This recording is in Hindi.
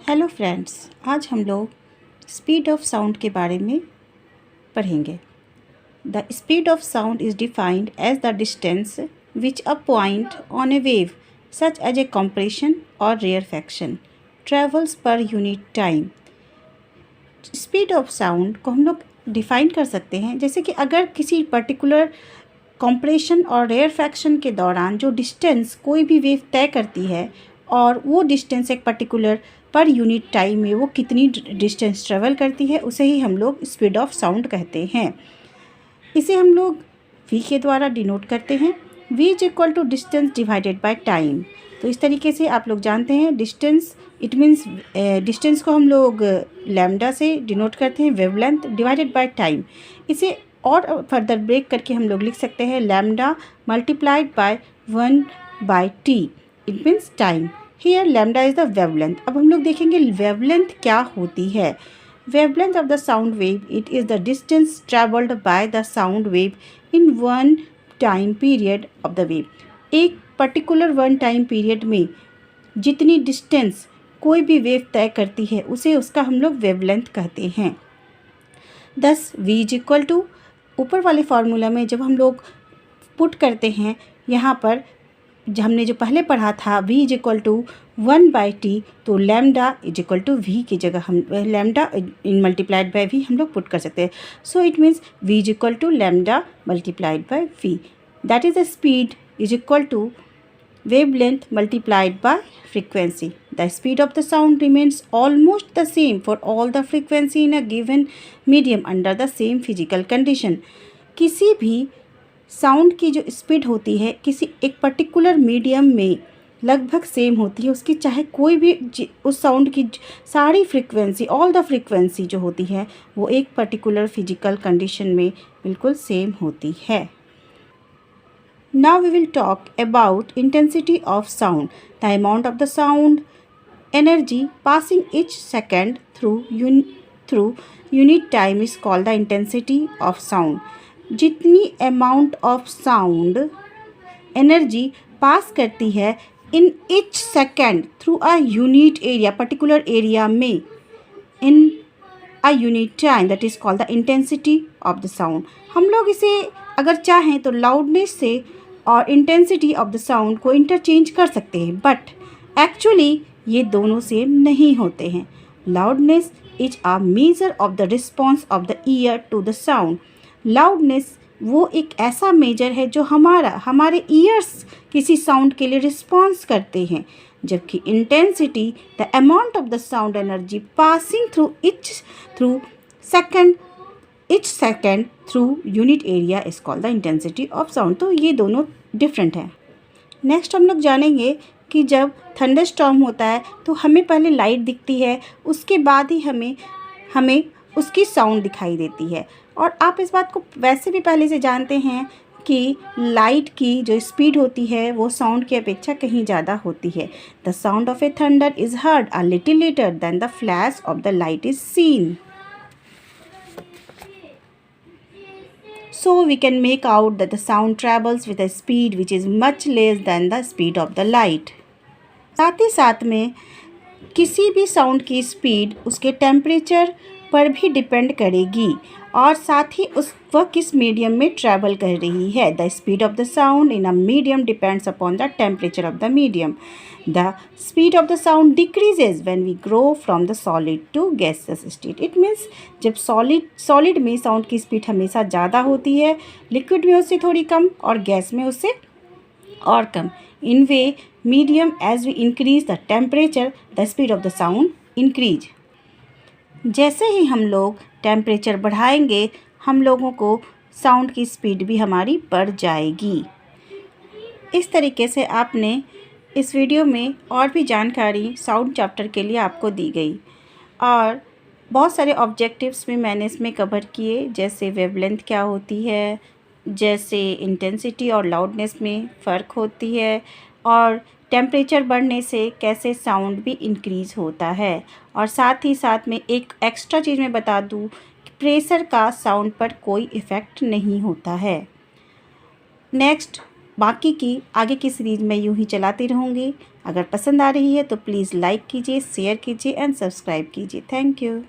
हेलो फ्रेंड्स, आज हम लोग स्पीड ऑफ साउंड के बारे में पढ़ेंगे। The speed of sound is defined as the distance which a point on a wave such as a compression और rarefaction travels per unit time. Speed of sound को हम लोग डिफ़ाइन कर सकते हैं जैसे कि अगर किसी पर्टिकुलर कंप्रेशन और रेयरफैक्शन के दौरान जो डिस्टेंस कोई भी वेव तय करती है और वो डिस्टेंस एक पर्टिकुलर पर यूनिट टाइम में वो कितनी डिस्टेंस ट्रेवल करती है, उसे ही हम लोग स्पीड ऑफ साउंड कहते हैं। इसे हम लोग v के द्वारा डिनोट करते हैं। v is equal to distance divided by time. तो इस तरीके से आप लोग जानते हैं डिस्टेंस, इट मीन्स डिस्टेंस को हम लोग लैम्डा से डिनोट करते हैं, वेवलेंथ डिवाइडेड बाय टाइम। इसे और फर्दर ब्रेक करके हम लोग लिख सकते हैं lambda multiplied bye 1/t, it means time. Here lambda is the wavelength. अब हम लोग देखेंगे वेवलेंथ क्या होती है। Wavelength of the sound wave, it is the distance travelled by the sound wave in one time period of the wave. एक पर्टिकुलर वन टाइम पीरियड में जितनी डिस्टेंस कोई भी वेव तय करती है उसे उसका हम लोग वेवलेंथ कहते हैं। दस v इज इक्वल टू, ऊपर वाले फार्मूला में जब हम लोग पुट करते हैं यहाँ पर हमने जो पहले पढ़ा था v is equal to 1/t, तो lambda is equal to v की जगह हम lambda in multiplied by v हम लोग पुट कर सकते हैं। So it means v is equal to lambda multiplied by v, that is the speed is equal to wavelength multiplied by frequency. The speed of the sound remains almost the same for all the frequency in a given medium under the same physical condition. किसी भी साउंड की जो स्पीड होती है किसी एक पर्टिकुलर मीडियम में लगभग सेम होती है, उसकी चाहे कोई भी उस साउंड की सारी फ्रीक्वेंसी, ऑल द फ्रीक्वेंसी जो होती है वो एक पर्टिकुलर फिजिकल कंडीशन में बिल्कुल सेम होती है। Now we will talk about intensity of sound. The amount of the sound energy passing each second through unit time is called the intensity of sound. जितनी amount of sound energy pass करती है in each second through a unit area, particular area में in a unit time, that is called the intensity of the sound. हम लोग इसे अगर चाहें तो loudness से और इंटेंसिटी ऑफ द साउंड को इंटरचेंज कर सकते हैं, बट एक्चुअली ये दोनों सेम नहीं होते हैं। Loudness is a measure of the response of the ear to the sound. Loudness वो एक ऐसा मेजर है जो हमारे ईयर्स किसी साउंड के लिए रिस्पॉन्स करते हैं, जबकि intensity the amount of the sound energy passing through each second through unit area is called the intensity of sound. तो ये दोनों डिफरेंट हैं। नेक्स्ट हम लोग जानेंगे कि जब थंडरस्टॉर्म होता है तो हमें पहले लाइट दिखती है, उसके बाद ही हमें उसकी साउंड दिखाई देती है। और आप इस बात को वैसे भी पहले से जानते हैं कि लाइट की जो स्पीड होती है वो साउंड की अपेक्षा कहीं ज़्यादा होती है। The sound of a thunder is heard a little later than the flash of the light is seen. So we can make out that the sound travels with a speed which is much less than the speed of the light. साथ ही साथ में किसी भी साउंड की स्पीड उसके टेम्परेचर पर भी डिपेंड करेगी और साथ ही वह किस मीडियम में ट्रैवल कर रही है। The speed of the sound in a medium depends upon the temperature of the medium. The speed of the sound decreases when we grow from the solid to gases state. It means जब सॉलिड में साउंड की स्पीड हमेशा ज़्यादा होती है, लिक्विड में उससे थोड़ी कम और गैस में उससे और कम। In way medium as we increase the temperature the speed of the sound increase. जैसे ही हम लोग टेम्परेचर बढ़ाएंगे हम लोगों को साउंड की स्पीड भी हमारी बढ़ जाएगी। इस तरीके से आपने इस वीडियो में और भी जानकारी साउंड चैप्टर के लिए आपको दी गई और बहुत सारे ऑब्जेक्टिव्स में मैंने इसमें कवर किए, जैसे वेवलेंथ क्या होती है, जैसे इंटेंसिटी और लाउडनेस में फ़र्क होती है, और टेम्परेचर बढ़ने से कैसे साउंड भी इंक्रीज़ होता है। और साथ ही साथ में एक एक्स्ट्रा चीज़ मैं बता दूं कि प्रेशर का साउंड पर कोई इफ़ेक्ट नहीं होता है। नेक्स्ट बाकी की आगे की सीरीज़ मैं यूँ ही चलाती रहूँगी। अगर पसंद आ रही है तो प्लीज़ लाइक कीजिए, शेयर कीजिए एंड सब्सक्राइब कीजिए। Thank you.